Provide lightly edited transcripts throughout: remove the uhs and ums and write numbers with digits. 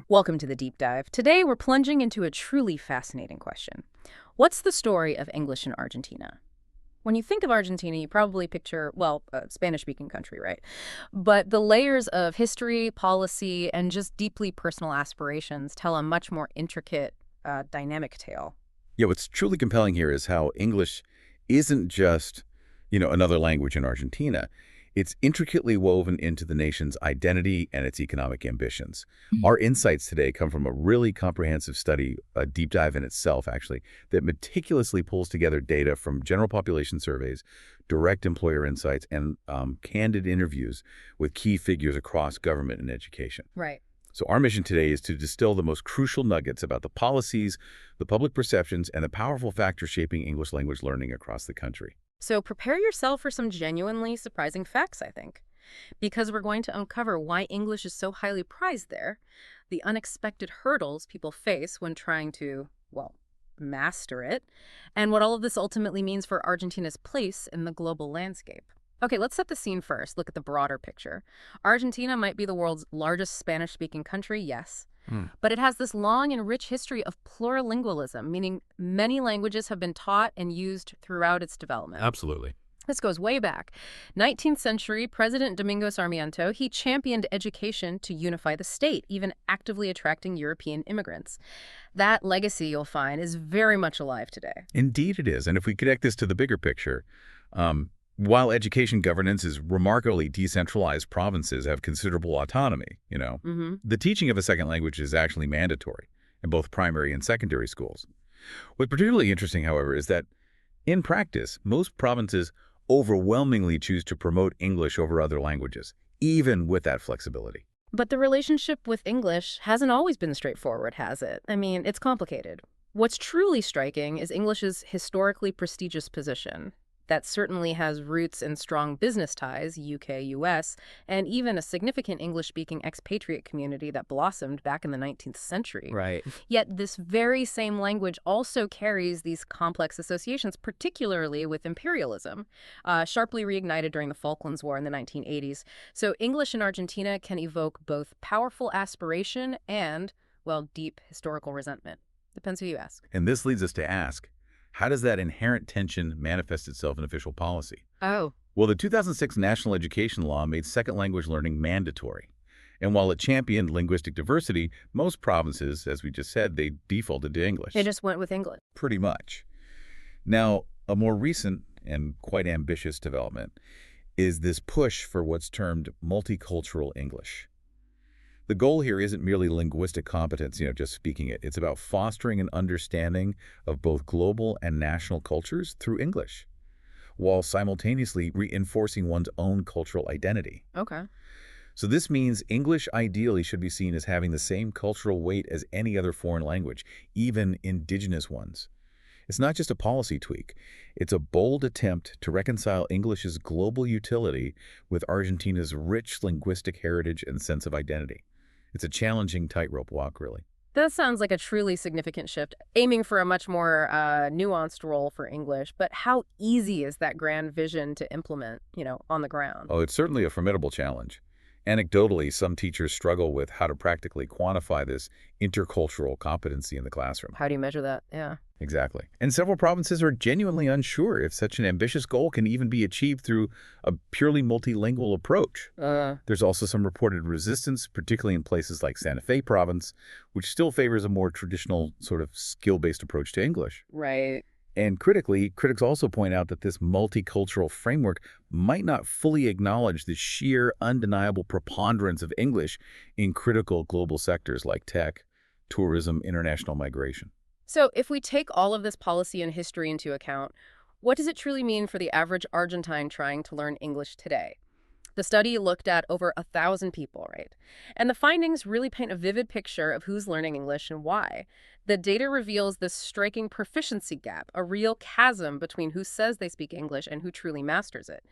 Welcome to the deep dive. Today we're plunging into a truly fascinating question. What's the story of English in Argentina? When you think of Argentina, you probably picture, well, a Spanish-speaking country, right? But the layers of history, policy, and just deeply personal aspirations tell a much more intricate, dynamic tale. Yeah, what's truly compelling here is how English isn't just, another language in Argentina. It's intricately woven into the nation's identity and its economic ambitions. Mm. Our insights today come from a really comprehensive study, a deep dive in itself, actually, that meticulously pulls together data from general population surveys, direct employer insights, and candid interviews with key figures across government and education. Right. So our mission today is to distill the most crucial nuggets about the policies, the public perceptions, and the powerful factors shaping English language learning across the country. So prepare yourself for some genuinely surprising facts, I think, because we're going to uncover why English is so highly prized there, the unexpected hurdles people face when trying to, well, master it, and what all of this ultimately means for Argentina's place in the global landscape. Okay, let's set the scene first. Look at the broader picture. Argentina might be the world's largest Spanish-speaking country, yes, but it has this long and rich history of plurilingualism, meaning many languages have been taught and used throughout its development. Absolutely. This goes way back. 19th century, President Domingo Sarmiento, he championed education to unify the state, even actively attracting European immigrants. That legacy, you'll find, is very much alive today. Indeed it is. And if we connect this to the bigger picture, while education governance is remarkably decentralized, provinces have considerable autonomy, The teaching of a second language is actually mandatory in both primary and secondary schools. What's particularly interesting, however, is that in practice, most provinces overwhelmingly choose to promote English over other languages, even with that flexibility. But the relationship with English hasn't always been straightforward, has it? I mean, it's complicated. What's truly striking is English's historically prestigious position. That certainly has roots in strong business ties, UK, US, and even a significant English-speaking expatriate community that blossomed back in the 19th century. Right. Yet this very same language also carries these complex associations, particularly with imperialism, sharply reignited during the Falklands War in the 1980s. So English in Argentina can evoke both powerful aspiration and, well, deep historical resentment. Depends who you ask. And this leads us to ask, how does that inherent tension manifest itself in official policy? Oh. Well, the 2006 National Education Law made second language learning mandatory. And while it championed linguistic diversity, most provinces, as we just said, they defaulted to English. They just went with English. Pretty much. Now, a more recent and quite ambitious development is this push for what's termed multicultural English. The goal here isn't merely linguistic competence, just speaking it. It's about fostering an understanding of both global and national cultures through English, while simultaneously reinforcing one's own cultural identity. Okay. So this means English ideally should be seen as having the same cultural weight as any other foreign language, even indigenous ones. It's not just a policy tweak. It's a bold attempt to reconcile English's global utility with Argentina's rich linguistic heritage and sense of identity. It's a challenging tightrope walk, really. That sounds like a truly significant shift, aiming for a much more nuanced role for English. But how easy is that grand vision to implement, on the ground? Oh, it's certainly a formidable challenge. Anecdotally, some teachers struggle with how to practically quantify this intercultural competency in the classroom. How do you measure that? Yeah. Exactly. And several provinces are genuinely unsure if such an ambitious goal can even be achieved through a purely multilingual approach. There's also some reported resistance, particularly in places like Santa Fe province, which still favors a more traditional sort of skill-based approach to English. Right. And critics also point out that this multicultural framework might not fully acknowledge the sheer, undeniable preponderance of English in critical global sectors like tech, tourism, international migration. So if we take all of this policy and history into account, what does it truly mean for the average Argentine trying to learn English today? The study looked at over 1,000 people, right? And the findings really paint a vivid picture of who's learning English and why. The data reveals this striking proficiency gap, a real chasm between who says they speak English and who truly masters it.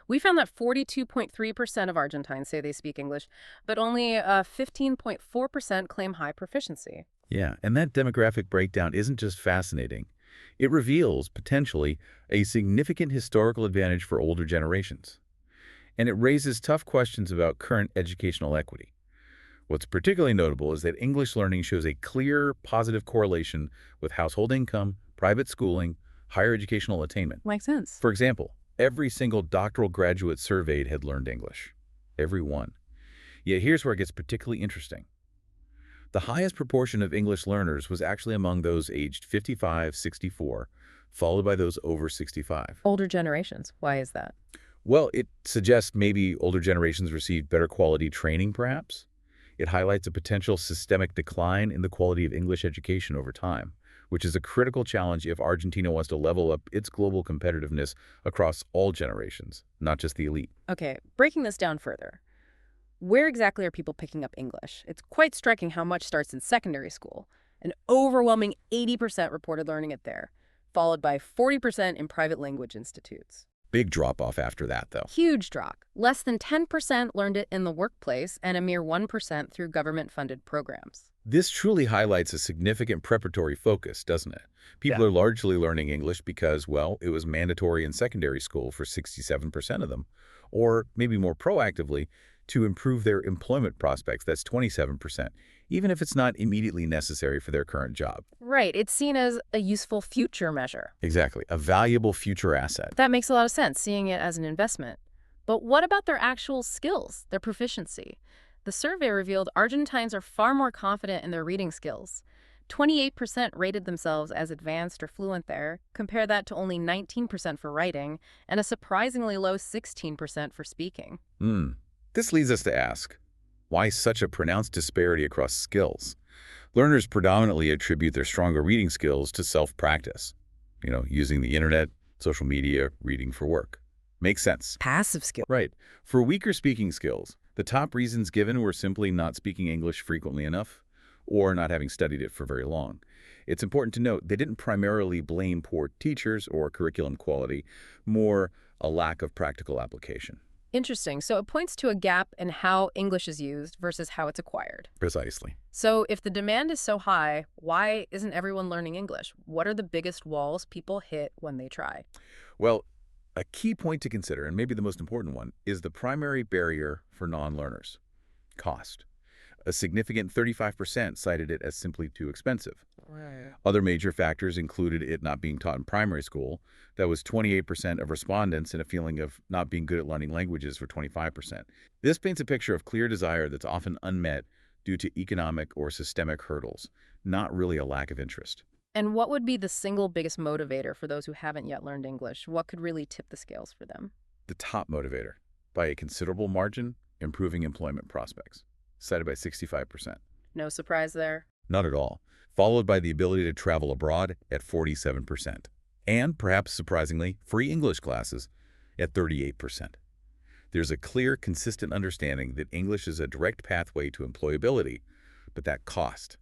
We found that 42.3% of Argentines say they speak English, but only 15.4% claim high proficiency. Yeah, and that demographic breakdown isn't just fascinating. It reveals, potentially, a significant historical advantage for older generations. And it raises tough questions about current educational equity. What's particularly notable is that English learning shows a clear, positive correlation with household income, private schooling, higher educational attainment. Makes sense. For example, every single doctoral graduate surveyed had learned English. Every one. Yet here's where it gets particularly interesting. The highest proportion of English learners was actually among those aged 55-64, followed by those over 65. Older generations. Why is that? Well, it suggests maybe older generations received better quality training, perhaps. It highlights a potential systemic decline in the quality of English education over time, which is a critical challenge if Argentina wants to level up its global competitiveness across all generations, not just the elite. Okay, breaking this down further. Where exactly are people picking up English? It's quite striking how much starts in secondary school. An overwhelming 80% reported learning it there, followed by 40% in private language institutes. Big drop-off after that, though. Huge drop. Less than 10% learned it in the workplace and a mere 1% through government-funded programs. This truly highlights a significant preparatory focus, doesn't it? People are largely learning English because, well, it was mandatory in secondary school for 67% of them, or maybe more proactively, to improve their employment prospects. That's 27%, even if it's not immediately necessary for their current job. Right, it's seen as a useful future measure. Exactly, a valuable future asset. That makes a lot of sense, seeing it as an investment. But what about their actual skills, their proficiency? The survey revealed Argentines are far more confident in their reading skills. 28% rated themselves as advanced or fluent there. Compare that to only 19% for writing and a surprisingly low 16% for speaking. This leads us to ask, why such a pronounced disparity across skills? Learners predominantly attribute their stronger reading skills to self-practice, using the internet, social media, reading for work. Makes sense. Passive skill. Right. For weaker speaking skills, the top reasons given were simply not speaking English frequently enough or not having studied it for very long. It's important to note they didn't primarily blame poor teachers or curriculum quality, more a lack of practical application. Interesting. So it points to a gap in how English is used versus how it's acquired. Precisely. So if the demand is so high, why isn't everyone learning English? What are the biggest walls people hit when they try? Well, a key point to consider, and maybe the most important one, is the primary barrier for non-learners: cost. A significant 35% cited it as simply too expensive. Right. Other major factors included it not being taught in primary school. That was 28% of respondents, and a feeling of not being good at learning languages for 25%. This paints a picture of clear desire that's often unmet due to economic or systemic hurdles, not really a lack of interest. And what would be the single biggest motivator for those who haven't yet learned English? What could really tip the scales for them? The top motivator, by a considerable margin, improving employment prospects, cited by 65%. No surprise there. Not at all. Followed by the ability to travel abroad at 47%. And, perhaps surprisingly, free English classes at 38%. There's a clear, consistent understanding that English is a direct pathway to employability, but that cost,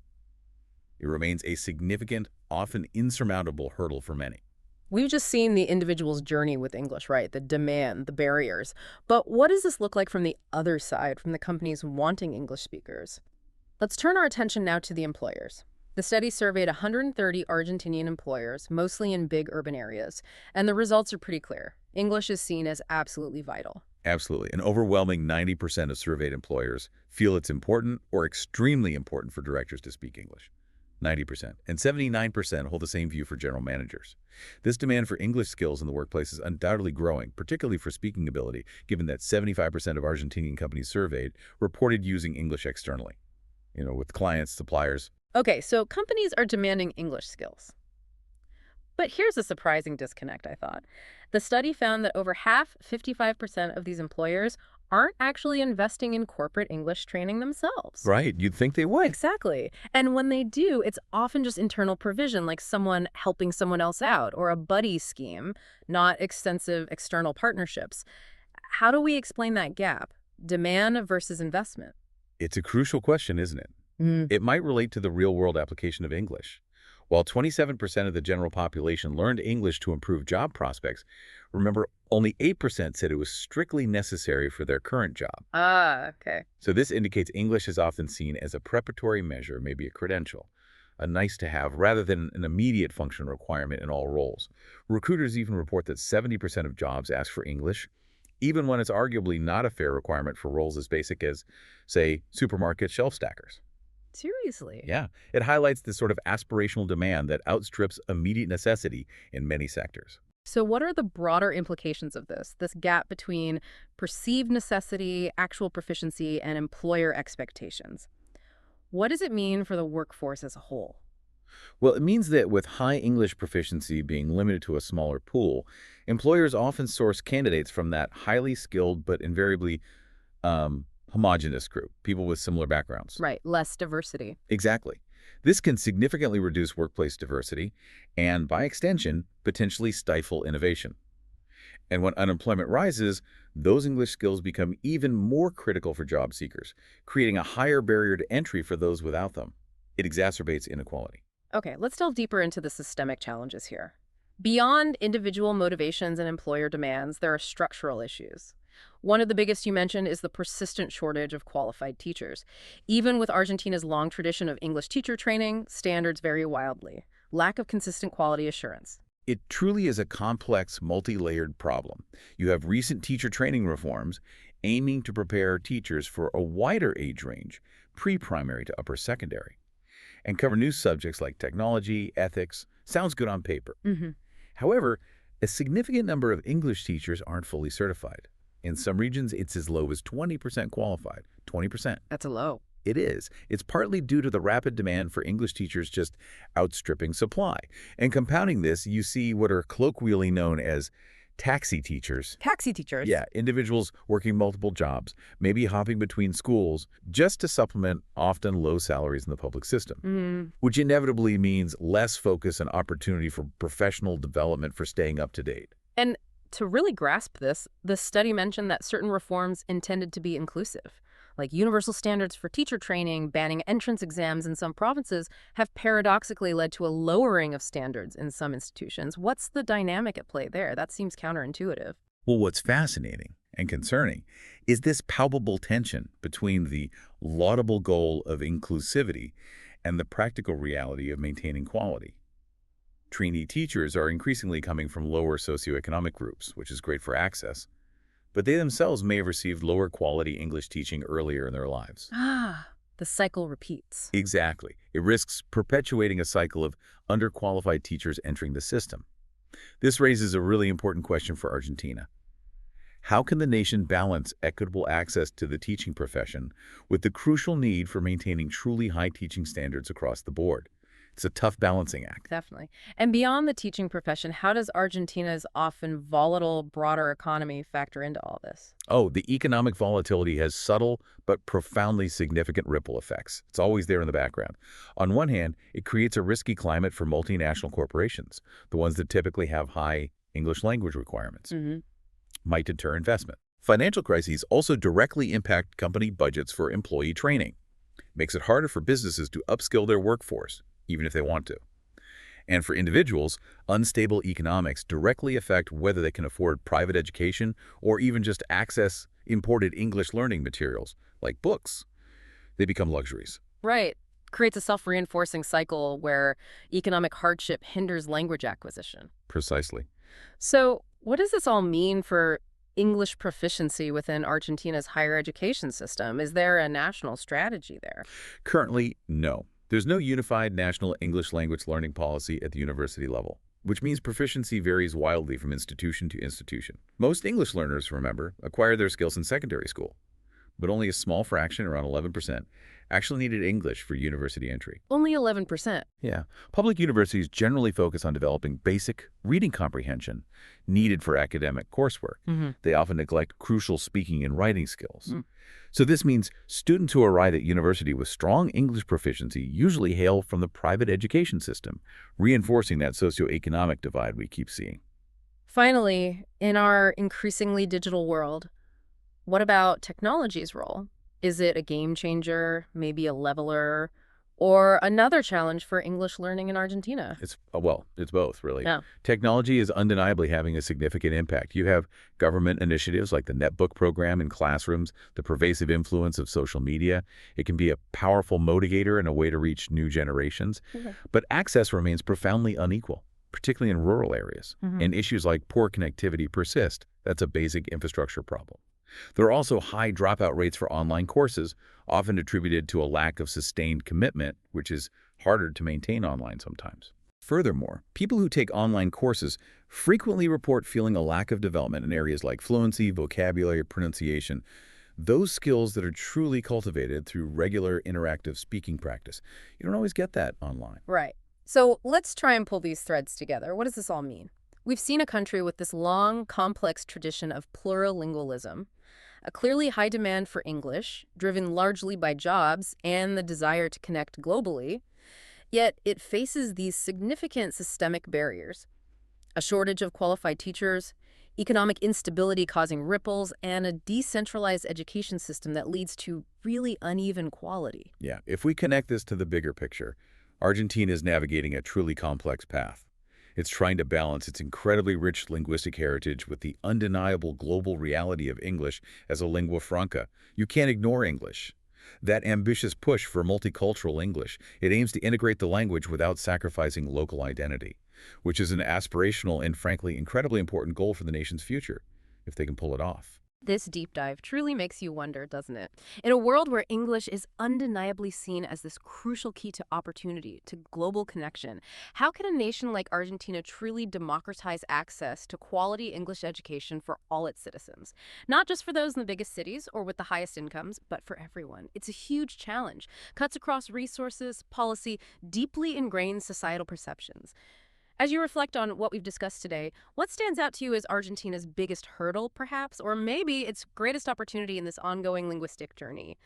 it remains a significant, often insurmountable hurdle for many. We've just seen the individual's journey with English, right? The demand, the barriers. But what does this look like from the other side, from the companies wanting English speakers? Let's turn our attention now to the employers. The study surveyed 130 Argentinian employers, mostly in big urban areas, and the results are pretty clear. English is seen as absolutely vital. Absolutely. An overwhelming 90% of surveyed employers feel it's important or extremely important for directors to speak English. 90%. And 79% hold the same view for general managers. This demand for English skills in the workplace is undoubtedly growing, particularly for speaking ability, given that 75% of Argentinian companies surveyed reported using English externally, with clients, suppliers. Okay, so companies are demanding English skills. But here's a surprising disconnect, I thought. The study found that over half, 55% of these employers aren't actually investing in corporate English training themselves. Right, you'd think they would. Exactly. And when they do, it's often just internal provision, like someone helping someone else out, or a buddy scheme, not extensive external partnerships. How do we explain that gap? Demand versus investment. It's a crucial question, isn't it? It might relate to the real-world application of English. While 27% of the general population learned English to improve job prospects, remember, only 8% said it was strictly necessary for their current job. Okay. So this indicates English is often seen as a preparatory measure, maybe a credential, a nice-to-have, rather than an immediate functional requirement in all roles. Recruiters even report that 70% of jobs ask for English, even when it's arguably not a fair requirement for roles as basic as, say, supermarket shelf stackers. Seriously? Yeah, it highlights this sort of aspirational demand that outstrips immediate necessity in many sectors. So what are the broader implications of this gap between perceived necessity, actual proficiency, and employer expectations? What does it mean for the workforce as a whole? Well, it means that with high English proficiency being limited to a smaller pool, employers often source candidates from that highly skilled but invariably homogenous group, people with similar backgrounds. Right, less diversity. Exactly. This can significantly reduce workplace diversity and, by extension, potentially stifle innovation. And when unemployment rises, those English skills become even more critical for job seekers, creating a higher barrier to entry for those without them. It exacerbates inequality. Okay, let's delve deeper into the systemic challenges here. Beyond individual motivations and employer demands, there are structural issues. One of the biggest you mentioned is the persistent shortage of qualified teachers. Even with Argentina's long tradition of English teacher training, standards vary wildly. Lack of consistent quality assurance. It truly is a complex, multi-layered problem. You have recent teacher training reforms aiming to prepare teachers for a wider age range, pre-primary to upper secondary, and cover new subjects like technology, ethics. Sounds good on paper. However, a significant number of English teachers aren't fully certified. In some regions, it's as low as 20% qualified. 20%. That's a low. It is. It's partly due to the rapid demand for English teachers just outstripping supply. And compounding this, you see what are colloquially known as taxi teachers. Taxi teachers? Yeah, individuals working multiple jobs, maybe hopping between schools, just to supplement often low salaries in the public system, which inevitably means less focus and opportunity for professional development for staying up to date. And to really grasp this, the study mentioned that certain reforms intended to be inclusive, like universal standards for teacher training, banning entrance exams in some provinces, have paradoxically led to a lowering of standards in some institutions. What's the dynamic at play there? That seems counterintuitive. Well, what's fascinating and concerning is this palpable tension between the laudable goal of inclusivity and the practical reality of maintaining quality. Trainee teachers are increasingly coming from lower socioeconomic groups, which is great for access, but they themselves may have received lower quality English teaching earlier in their lives. The cycle repeats. Exactly. It risks perpetuating a cycle of underqualified teachers entering the system. This raises a really important question for Argentina. How can the nation balance equitable access to the teaching profession with the crucial need for maintaining truly high teaching standards across the board? It's a tough balancing act. Definitely. And beyond the teaching profession, how does Argentina's often volatile, broader economy factor into all this? Oh, the economic volatility has subtle but profoundly significant ripple effects. It's always there in the background. On one hand, it creates a risky climate for multinational corporations, the ones that typically have high English language requirements. Might deter investment. Financial crises also directly impact company budgets for employee training. Makes it harder for businesses to upskill their workforce, even if they want to. And for individuals, unstable economics directly affect whether they can afford private education or even just access imported English learning materials, like books. They become luxuries. Right. Creates a self-reinforcing cycle where economic hardship hinders language acquisition. Precisely. So what does this all mean for English proficiency within Argentina's higher education system? Is there a national strategy there? Currently, no. There's no unified national English language learning policy at the university level, which means proficiency varies wildly from institution to institution. Most English learners, remember, acquire their skills in secondary school, but only a small fraction, around 11%, actually needed English for university entry. Only 11%. Yeah. Public universities generally focus on developing basic reading comprehension needed for academic coursework. They often neglect crucial speaking and writing skills. So this means students who arrive at university with strong English proficiency usually hail from the private education system, reinforcing that socioeconomic divide we keep seeing. Finally, in our increasingly digital world, what about technology's role? Is it a game changer, maybe a leveler, or another challenge for English learning in Argentina? It's both, really. Yeah. Technology is undeniably having a significant impact. You have government initiatives like the Netbook program in classrooms, the pervasive influence of social media. It can be a powerful motivator and a way to reach new generations. But access remains profoundly unequal. particularly in rural areas. Hmm. And issues like poor connectivity persist. That's a basic infrastructure problem. There are also high dropout rates for online courses, often attributed to a lack of sustained commitment, which is harder to maintain online sometimes. Furthermore, people who take online courses frequently report feeling a lack of development in areas like fluency, vocabulary, pronunciation, those skills that are truly cultivated through regular interactive speaking practice. You don't always get that online. Right. So let's try and pull these threads together. What does this all mean? We've seen a country with this long, complex tradition of plurilingualism, a clearly high demand for English, driven largely by jobs and the desire to connect globally, yet it faces these significant systemic barriers: a shortage of qualified teachers, economic instability causing ripples, and a decentralized education system that leads to really uneven quality. Yeah, if we connect this to the bigger picture, Argentina is navigating a truly complex path. It's trying to balance its incredibly rich linguistic heritage with the undeniable global reality of English as a lingua franca. You can't ignore English. That ambitious push for multicultural English, it aims to integrate the language without sacrificing local identity, which is an aspirational and frankly incredibly important goal for the nation's future, if they can pull it off. This deep dive truly makes you wonder, doesn't it? In a world where English is undeniably seen as this crucial key to opportunity, to global connection, how can a nation like Argentina truly democratize access to quality English education for all its citizens? Not just for those in the biggest cities or with the highest incomes, but for everyone. It's a huge challenge, cuts across resources, policy, deeply ingrained societal perceptions. As you reflect on what we've discussed today, what stands out to you as Argentina's biggest hurdle, perhaps, or maybe its greatest opportunity in this ongoing linguistic journey?